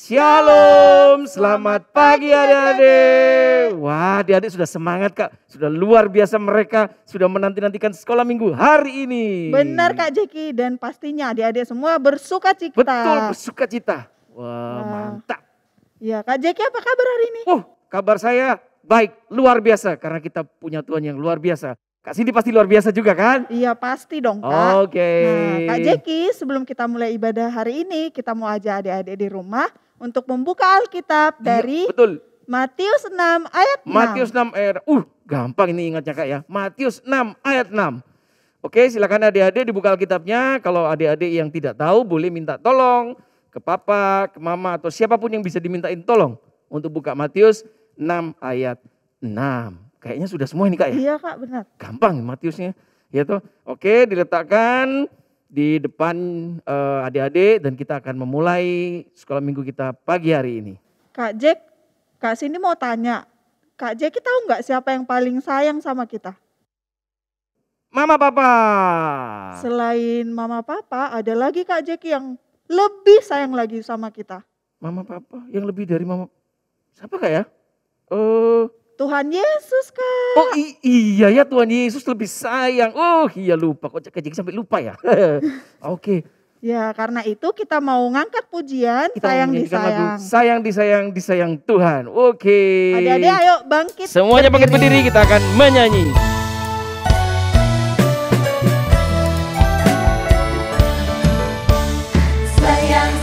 Shalom, selamat pagi adik-adik. Wah, adik-adik sudah semangat Kak, sudah luar biasa mereka, sudah menanti-nantikan sekolah minggu hari ini. Benar Kak Jeki, dan pastinya adik-adik semua bersuka cita. Betul, bersuka cita. Wah, mantap. Ya Kak Jeki, apa kabar hari ini? Kabar saya baik, luar biasa karena kita punya Tuhan yang luar biasa. Kak Cindy pasti luar biasa juga kan? Iya pasti dong Kak. Oke. Nah Kak Jeki, sebelum kita mulai ibadah hari ini, kita mau ajak adik-adik di rumah untuk membuka Alkitab dari betul. Matius 6 ayat 6. Matius 6 ayat, gampang ini ingatnya Kak ya. Matius 6 ayat 6. Oke, silakan adik-adik dibuka Alkitabnya. Kalau adik-adik yang tidak tahu boleh minta tolong ke papa, ke mama atau siapapun yang bisa dimintain tolong untuk buka Matius 6 ayat 6. Kayaknya sudah semua ini Kak ya? Iya Kak, benar. Gampang Matiusnya. Ya toh. Oke, diletakkan di depan adik-adik dan kita akan memulai sekolah minggu kita pagi hari ini. Kak Jek, Kak Cindy mau tanya, Kak Jeki tahu nggak siapa yang paling sayang sama kita? Mama Papa. Selain Mama Papa, ada lagi Kak Jeki yang lebih sayang lagi sama kita. Mama Papa yang lebih dari Mama. Siapa Kak ya? Tuhan Yesus Kak. Oh iya ya, Tuhan Yesus lebih sayang. Oh iya lupa, kok Kak Jeki sampai lupa ya. Oke. Ya karena itu kita mau ngangkat pujian kita sayang disayang. Sayang disayang Tuhan. Oke. Adik-adik ayo bangkit. Semuanya bangkit berdiri, kita akan menyanyi.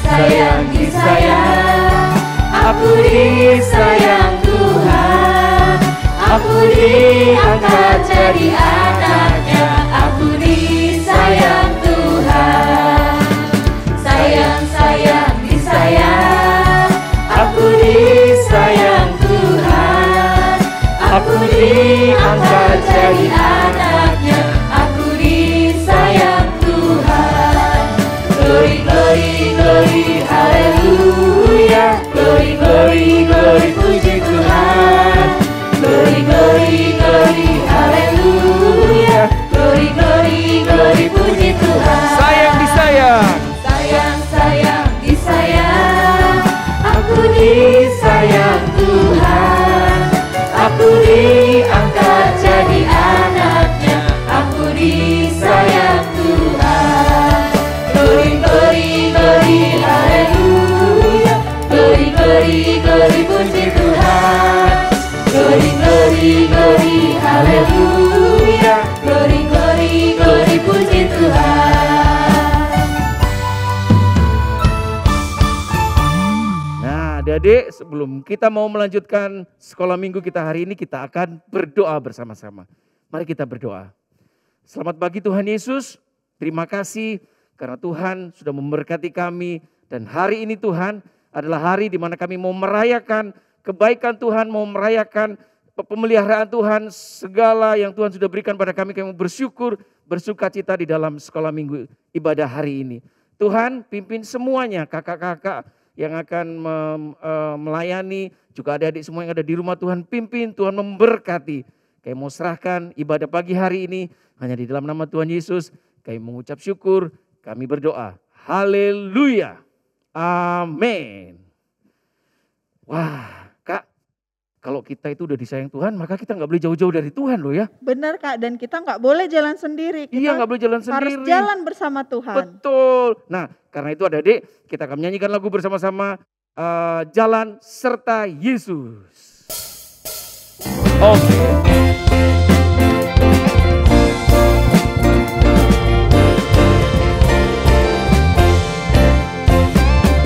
Sayang disayang, aku disayang Tuhan. Aku diangkat jadi anaknya, aku disayang Tuhan. Sayang disayang, aku disayang Tuhan. Aku diangkat jadi anaknya, aku disayang Tuhan. Glory, glory, glory, haleluya. Glory, glory, glory, puji Tuhan. Glory, glory, glory, haleluya. Glory, glory, glory, puji Tuhan. Sayang disayang. Sayang disayang, aku disayang Tuhan. Aku diangkat jadi anaknya, aku disayang Tuhan. Glory, glory, glory, haleluya. Glory, glory, glory, puji Tuhan. Glory, glory, glory, haleluya. Glory, glory, glory, puji Tuhan. Nah adik-adik, sebelum kita mau melanjutkan sekolah minggu kita hari ini, kita akan berdoa bersama-sama. Mari kita berdoa. Selamat pagi Tuhan Yesus, terima kasih karena Tuhan sudah memberkati kami. Dan hari ini Tuhan adalah hari di mana kami mau merayakan kebaikan Tuhan, mau merayakan pemeliharaan Tuhan, segala yang Tuhan sudah berikan pada kami. Kami mau bersyukur, bersuka cita di dalam sekolah minggu ibadah hari ini. Tuhan pimpin semuanya, kakak-kakak yang akan melayani, juga adik-adik semua yang ada di rumah. Tuhan pimpin, Tuhan memberkati. Kami mau serahkan ibadah pagi hari ini hanya di dalam nama Tuhan Yesus. Kami mengucap syukur, kami berdoa. Haleluya. Amin. Wah Kak, kalau kita itu udah disayang Tuhan, maka kita nggak boleh jauh-jauh dari Tuhan loh ya. Benar Kak, dan kita nggak boleh jalan sendiri. Iya, nggak boleh jalan sendiri. Harus jalan bersama Tuhan. Betul. Nah karena itu adik-adik, kita akan menyanyikan lagu bersama-sama, Jalan Serta Yesus. Oke.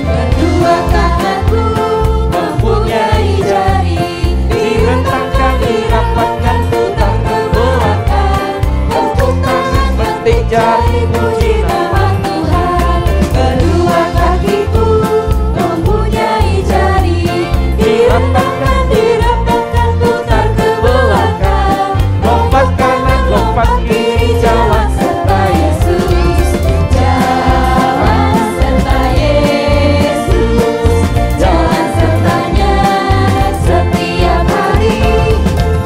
Kedua tanganku mempunyai jari, direntangkan, dirapatkan, putar ke belakang. Tepuk tangan, petik jari, puji nama Tuhan. Kedua kakiku mempunyai jari, direntangkan, dirapatkan, putar ke belakang. Lompat kanan, lompat kiri, jalan serta Yesus. Jalan serta Yesus, jalan sertanya setiap hari.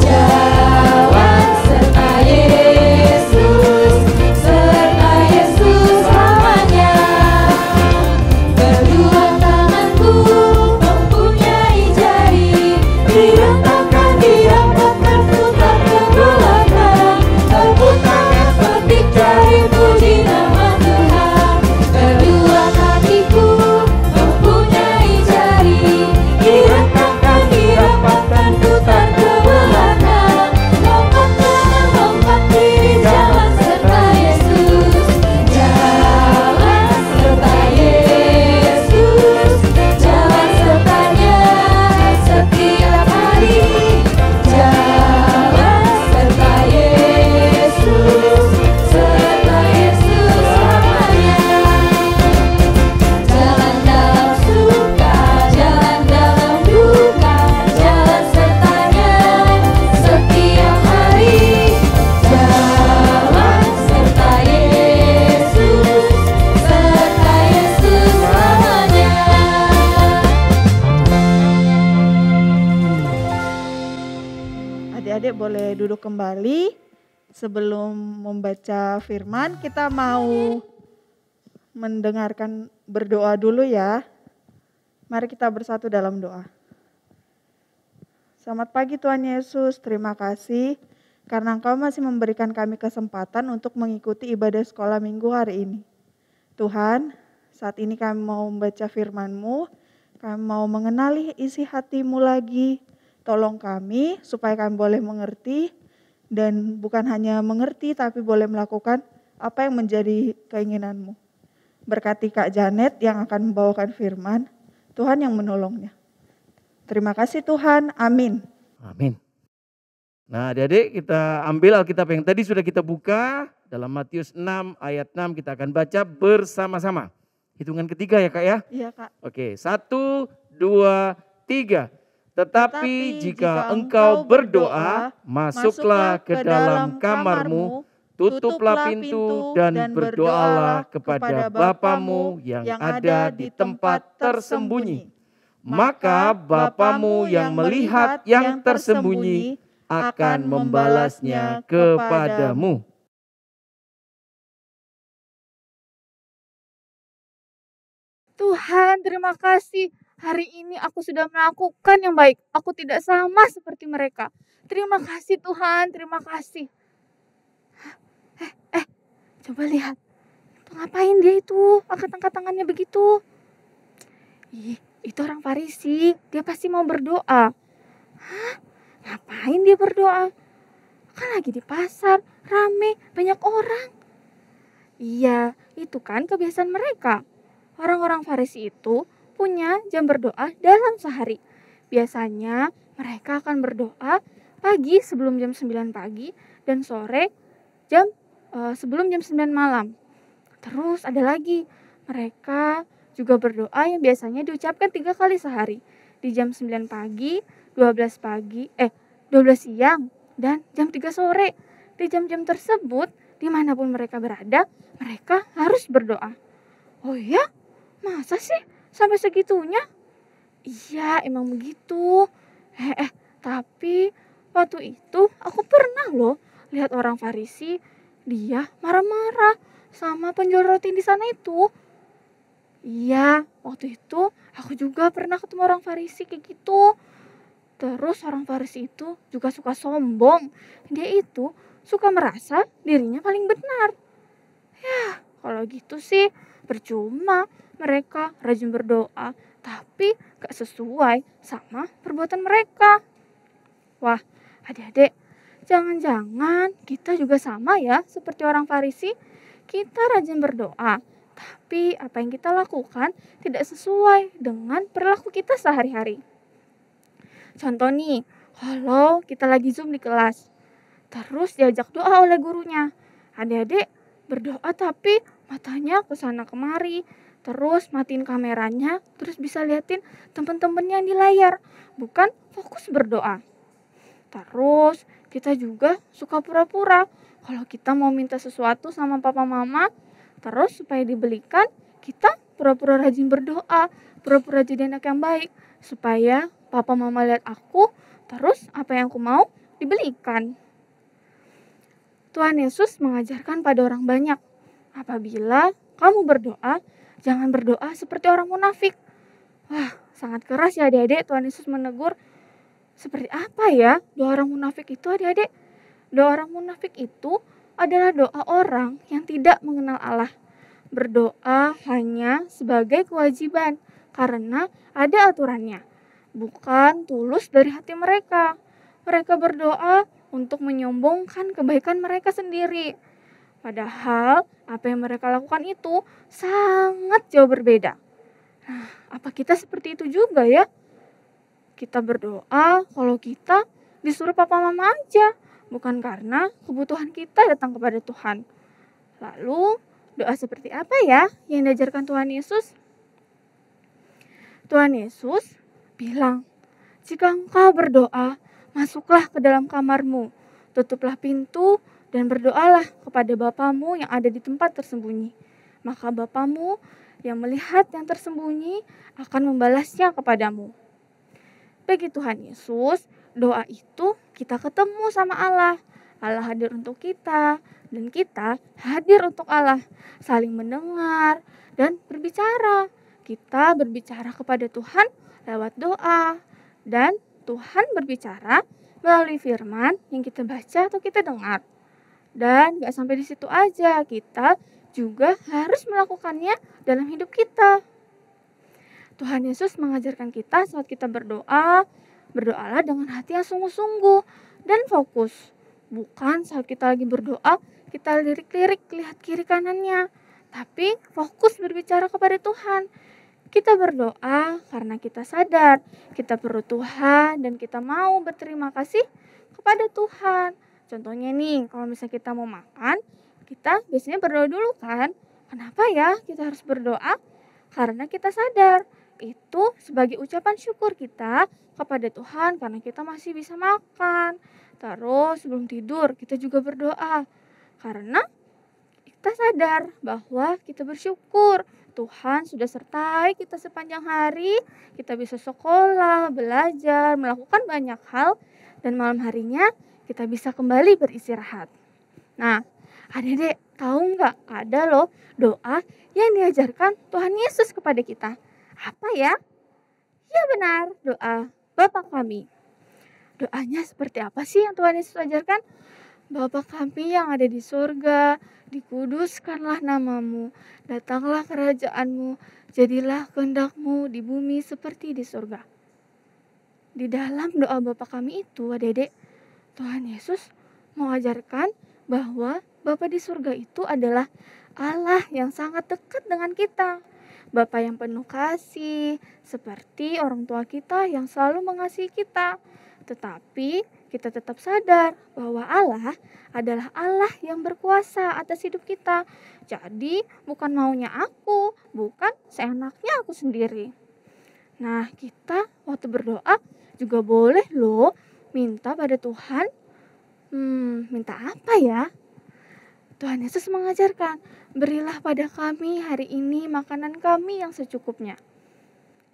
Jalan serta Yesus, Adik-adik boleh duduk kembali. Sebelum membaca firman, kita mau mendengarkan berdoa dulu ya. Mari kita bersatu dalam doa. Selamat pagi Tuhan Yesus, terima kasih karena Engkau masih memberikan kami kesempatan untuk mengikuti ibadah sekolah minggu hari ini. Tuhan, saat ini kami mau membaca firman-Mu, kami mau mengenali isi hati-Mu lagi. Tolong kami supaya kami boleh mengerti, dan bukan hanya mengerti tapi boleh melakukan apa yang menjadi keinginan-Mu. Berkati Kak Janet yang akan membawakan firman, Tuhan yang menolongnya. Terima kasih Tuhan, amin. Amin. Nah adik-adik, kita ambil Alkitab yang tadi sudah kita buka. Dalam Matius 6 ayat 6 kita akan baca bersama-sama. Hitungan ketiga ya Kak ya? Iya Kak. Oke, 1, 2, 3. Tetapi jika engkau berdoa, masuklah ke dalam kamarmu, tutuplah pintu dan berdoalah kepada Bapamu yang ada di tempat tersembunyi. Maka Bapamu yang melihat yang tersembunyi akan membalasnya kepadamu. Tuhan, terima kasih. Hari ini aku sudah melakukan yang baik. Aku tidak sama seperti mereka. Terima kasih Tuhan, terima kasih. Coba lihat. Itu ngapain dia itu? Angkat-angkat tangannya begitu. Ih, itu orang Farisi. Dia pasti mau berdoa. Hah? Ngapain dia berdoa? Kan lagi di pasar, rame, banyak orang. Iya, itu kan kebiasaan mereka. Orang-orang Farisi itu punya jam berdoa dalam sehari. Biasanya mereka akan berdoa pagi sebelum jam 9 pagi dan sore sebelum jam 9 malam. Terus ada lagi, mereka juga berdoa yang biasanya diucapkan 3 kali sehari. Di jam 9 pagi, 12 siang, dan jam 3 sore. Di jam-jam tersebut, dimanapun mereka berada, mereka harus berdoa. Oh ya? Masa sih? Sampai segitunya? Iya, emang begitu. Tapi waktu itu aku pernah loh lihat orang Farisi, dia marah-marah sama penjual roti di sana itu. Iya, waktu itu aku juga pernah ketemu orang Farisi kayak gitu. Terus orang Farisi itu juga suka sombong. Dia itu suka merasa dirinya paling benar. Ya, kalau gitu sih percuma mereka rajin berdoa, tapi gak sesuai sama perbuatan mereka. Wah, adik-adik, jangan-jangan kita juga sama ya seperti orang Farisi. Kita rajin berdoa, tapi apa yang kita lakukan tidak sesuai dengan perilaku kita sehari-hari. Contoh nih, kalau kita lagi Zoom di kelas, terus diajak doa oleh gurunya. Adik-adik berdoa tapi matanya ke sana kemari, terus matiin kameranya, terus bisa liatin teman-temannya yang di layar, bukan fokus berdoa. Terus kita juga suka pura-pura kalau kita mau minta sesuatu sama papa mama, terus supaya dibelikan, kita pura-pura rajin berdoa, pura-pura jadi anak yang baik, supaya papa mama lihat aku, terus apa yang aku mau dibelikan. Tuhan Yesus mengajarkan pada orang banyak, apabila kamu berdoa, jangan berdoa seperti orang munafik. Wah, sangat keras ya adik-adik. Tuhan Yesus menegur. Seperti apa ya doa orang munafik itu adik-adik? Doa orang munafik itu adalah doa orang yang tidak mengenal Allah. Berdoa hanya sebagai kewajiban karena ada aturannya. Bukan tulus dari hati mereka. Mereka berdoa untuk menyombongkan kebaikan mereka sendiri. Padahal apa yang mereka lakukan itu sangat jauh berbeda. Nah, apa kita seperti itu juga ya? Kita berdoa kalau kita disuruh papa mama aja, bukan karena kebutuhan kita datang kepada Tuhan. Lalu doa seperti apa ya yang diajarkan Tuhan Yesus? Tuhan Yesus bilang, jika engkau berdoa, masuklah ke dalam kamarmu, tutuplah pintu, dan berdoalah kepada Bapamu yang ada di tempat tersembunyi. Maka Bapamu yang melihat yang tersembunyi akan membalasnya kepadamu. Bagi Tuhan Yesus, doa itu kita ketemu sama Allah. Allah hadir untuk kita dan kita hadir untuk Allah. Saling mendengar dan berbicara. Kita berbicara kepada Tuhan lewat doa dan Tuhan berbicara melalui firman yang kita baca atau kita dengar. Dan gak sampai di situ aja, kita juga harus melakukannya dalam hidup kita. Tuhan Yesus mengajarkan kita saat kita berdoa, berdoalah dengan hati yang sungguh-sungguh dan fokus. Bukan saat kita lagi berdoa, kita lirik-lirik lihat kiri kanannya, tapi fokus berbicara kepada Tuhan. Kita berdoa karena kita sadar kita perlu Tuhan dan kita mau berterima kasih kepada Tuhan. Contohnya nih, kalau misalnya kita mau makan, kita biasanya berdoa dulu kan. Kenapa ya kita harus berdoa? Karena kita sadar itu sebagai ucapan syukur kita kepada Tuhan karena kita masih bisa makan. Terus sebelum tidur kita juga berdoa karena kita sadar bahwa kita bersyukur Tuhan sudah sertai kita sepanjang hari. Kita bisa sekolah, belajar, melakukan banyak hal dan malam harinya kita bisa kembali beristirahat. Nah, adik-adik tahu nggak ada loh doa yang diajarkan Tuhan Yesus kepada kita. Apa ya? Ya benar, doa Bapa kami. Doanya seperti apa sih yang Tuhan Yesus ajarkan? Bapa kami yang ada di surga, dikuduskanlah namamu, datanglah kerajaanmu, jadilah kehendak-mu di bumi seperti di surga. Di dalam doa Bapa kami itu, adik-adik, Tuhan Yesus mengajarkan bahwa Bapa di surga itu adalah Allah yang sangat dekat dengan kita. Bapa yang penuh kasih, seperti orang tua kita yang selalu mengasihi kita. Tetapi kita tetap sadar bahwa Allah adalah Allah yang berkuasa atas hidup kita. Jadi bukan maunya aku, bukan seenaknya aku sendiri. Nah, kita waktu berdoa juga boleh loh minta pada Tuhan. Minta apa ya? Tuhan Yesus mengajarkan, berilah pada kami hari ini makanan kami yang secukupnya.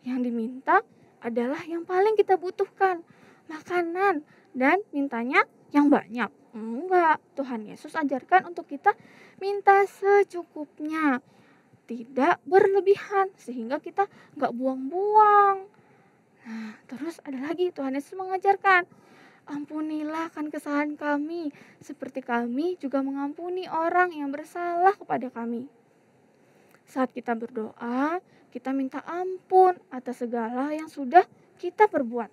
Yang diminta adalah yang paling kita butuhkan, makanan, dan mintanya yang banyak. Enggak, Tuhan Yesus ajarkan untuk kita minta secukupnya, tidak berlebihan, sehingga kita enggak buang-buang. Nah, terus ada lagi Tuhan Yesus mengajarkan, ampunilah akan kesalahan kami, seperti kami juga mengampuni orang yang bersalah kepada kami. Saat kita berdoa, kita minta ampun atas segala yang sudah kita perbuat.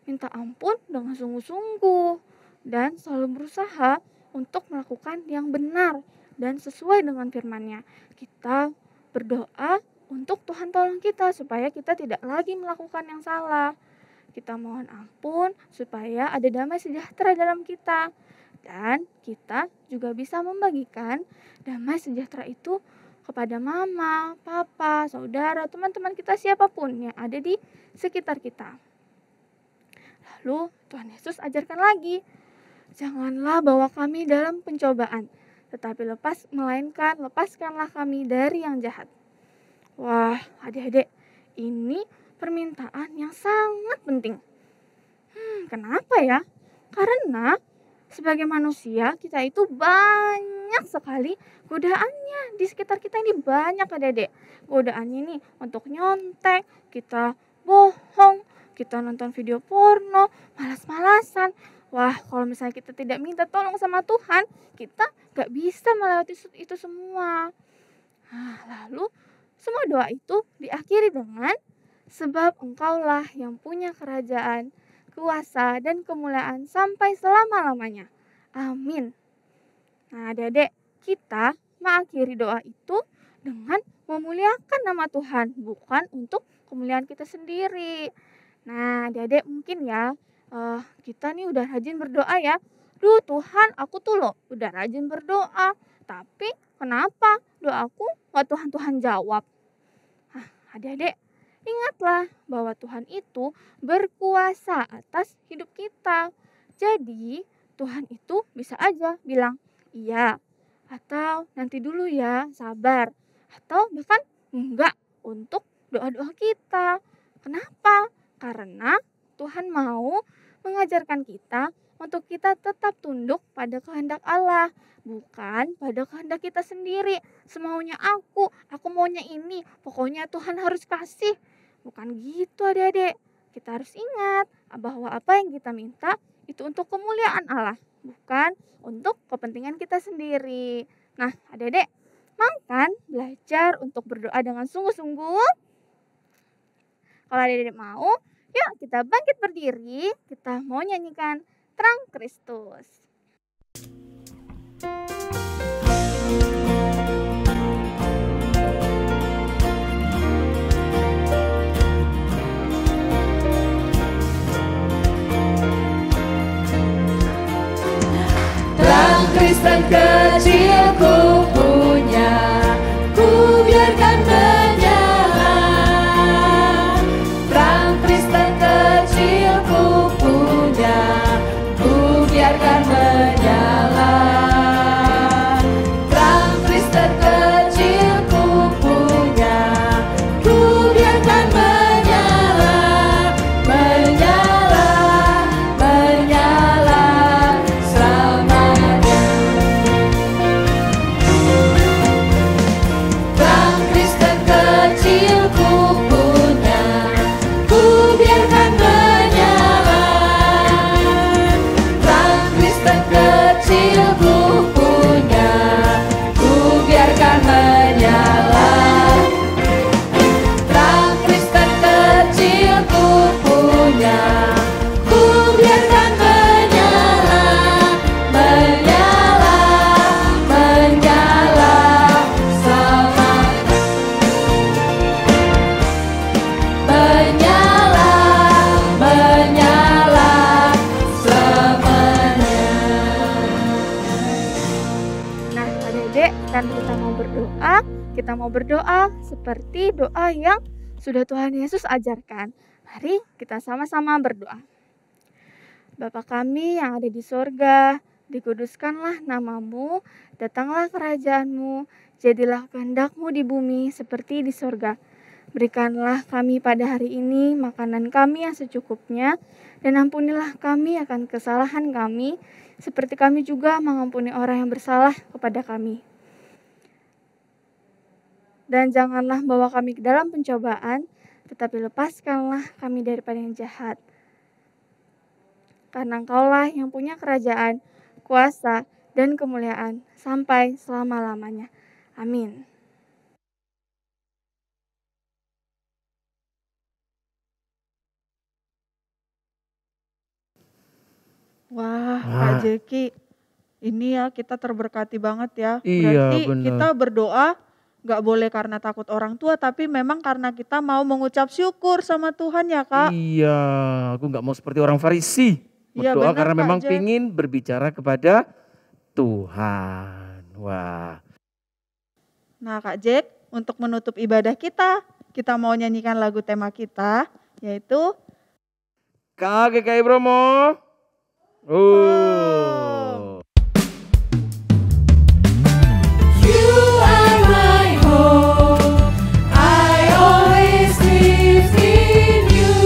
Minta ampun dengan sungguh-sungguh dan selalu berusaha untuk melakukan yang benar dan sesuai dengan firman-Nya. Kita berdoa untuk Tuhan tolong kita supaya kita tidak lagi melakukan yang salah. Kita mohon ampun supaya ada damai sejahtera dalam kita. Dan kita juga bisa membagikan damai sejahtera itu kepada mama, papa, saudara, teman-teman kita siapapun yang ada di sekitar kita. Lalu Tuhan Yesus ajarkan lagi, janganlah bawa kami dalam pencobaan, tetapi lepaskanlah kami dari yang jahat. Wah, adik-adik, ini permintaan yang sangat penting. Kenapa ya? Karena sebagai manusia kita itu banyak sekali godaannya. Di sekitar kita ini banyak adik-adik. Godaannya nih untuk nyontek, kita bohong, kita nonton video porno, malas-malasan. Wah, kalau misalnya kita tidak minta tolong sama Tuhan, kita gak bisa melewati itu semua. Nah, lalu semua doa itu diakhiri dengan sebab engkaulah yang punya kerajaan, kuasa, dan kemuliaan sampai selama-lamanya. Amin. Nah, adik-adik, kita mengakhiri doa itu dengan memuliakan nama Tuhan, bukan untuk kemuliaan kita sendiri. Nah, adik-adik mungkin ya, kita nih udah rajin berdoa ya. Duh Tuhan, aku tuh loh udah rajin berdoa, tapi kenapa doaku gak Tuhan jawab? Nah, adik-adik, ingatlah bahwa Tuhan itu berkuasa atas hidup kita. Jadi Tuhan itu bisa aja bilang iya, atau nanti dulu ya, sabar, atau bahkan enggak untuk doa-doa kita. Kenapa? Karena Tuhan mau mengajarkan kita untuk kita tetap tunduk pada kehendak Allah, bukan pada kehendak kita sendiri. Semaunya aku maunya ini, pokoknya Tuhan harus kasih. Bukan gitu adik-adik. Kita harus ingat bahwa apa yang kita minta itu untuk kemuliaan Allah, bukan untuk kepentingan kita sendiri. Nah, adik-adik, mau kan belajar untuk berdoa dengan sungguh-sungguh? Kalau adik-adik mau, yuk kita bangkit berdiri, kita mau nyanyikan Terang Kristus. Terang Kristen kecilku punya, ku biarkan menyala. Terang Kristen kecilku punya, ku biarkan menyala. Terang Kristen kecilku punya, ku biarkan menyala, menyala, menyala selamanya. Terang Kristen kecilku punya, ku biarkan menyala. Terang Kristen kecilku punya, ku biarkan menyala. Terang Kristen kecilku punya, ku biarkan menyala, menyala, menyala selamanya. Menyala, menyala selamanya. Nah, adik-adik, kan kita mau berdoa seperti doa yang sudah Tuhan Yesus ajarkan. Mari kita sama-sama berdoa. Bapa kami yang ada di sorga, dikuduskanlah namamu, datanglah kerajaanmu, jadilah kehendak-Mu di bumi seperti di sorga. Berikanlah kami pada hari ini makanan kami yang secukupnya, dan ampunilah kami akan kesalahan kami, seperti kami juga mengampuni orang yang bersalah kepada kami. Dan janganlah bawa kami ke dalam pencobaan, tetapi lepaskanlah kami daripada yang jahat. Karena Engkaulah yang punya kerajaan, kuasa, dan kemuliaan sampai selama-lamanya. Amin. Wah, Kak Jeki, ini ya kita terberkati banget ya. Iya, Berarti benar. kita berdoa gak boleh karena takut orang tua, tapi memang karena kita mau mengucap syukur sama Tuhan ya Kak. Iya, aku nggak mau seperti orang Farisi. Iya, Berdoa benar, karena Kak memang Jack. pingin berbicara kepada Tuhan. Wah, Nah Kak Jack, untuk menutup ibadah kita mau nyanyikan lagu tema kita, yaitu KGKI Bromo. Oh. You are my hope, I always live in you.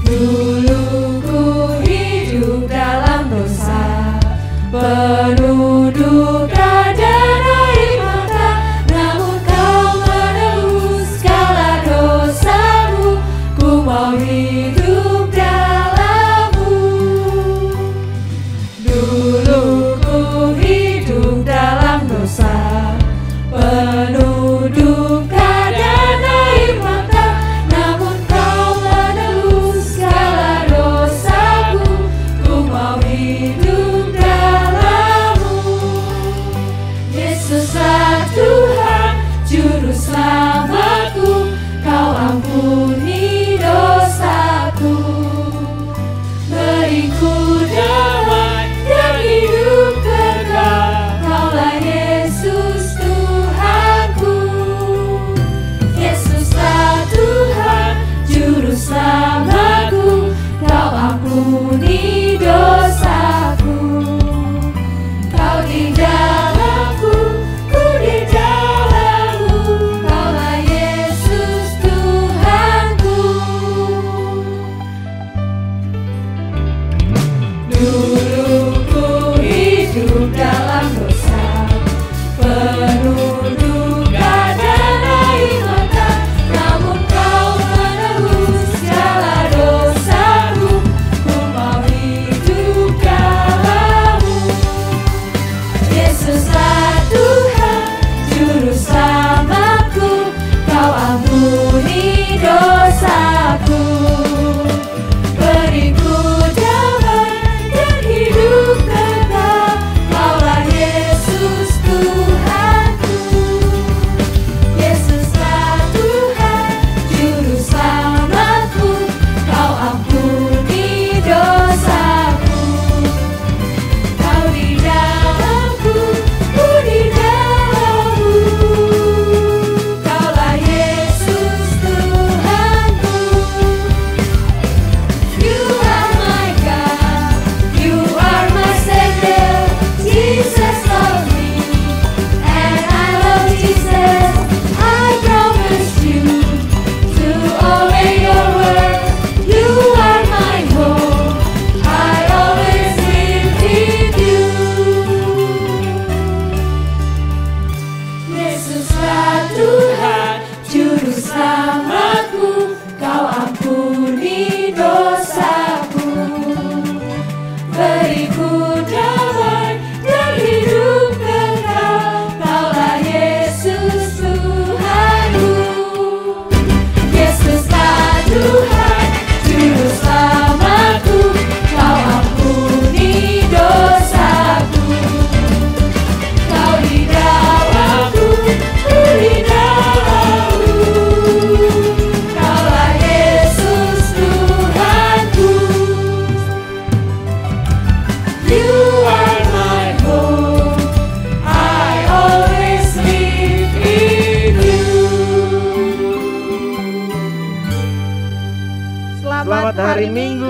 Dulu ku hidup dalam dosa, penuh duka dan air mata, namun Kau menebus segala dosamu. Ku mau hidup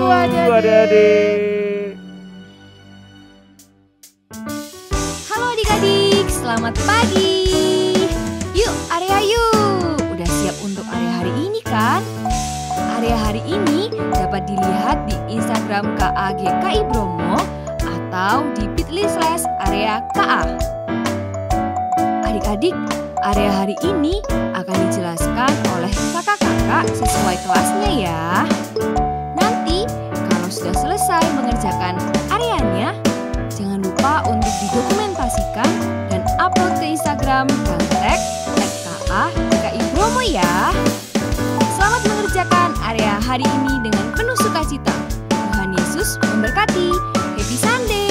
adik-adik. Halo adik-adik, selamat pagi. Yuk, area yuk. Udah siap untuk area hari ini kan? Area hari ini dapat dilihat di Instagram KA/GKI Bromo atau di bit.ly/area KA. Adik-adik, area hari ini akan dijelaskan oleh kakak-kakak sesuai kelasnya ya. Nanti kalau sudah selesai mengerjakan areanya, jangan lupa untuk didokumentasikan dan upload ke Instagram dan tag @KA/GKI Bromo ya. Selamat mengerjakan area hari ini dengan penuh sukacita. Tuhan Yesus memberkati. Happy Sunday!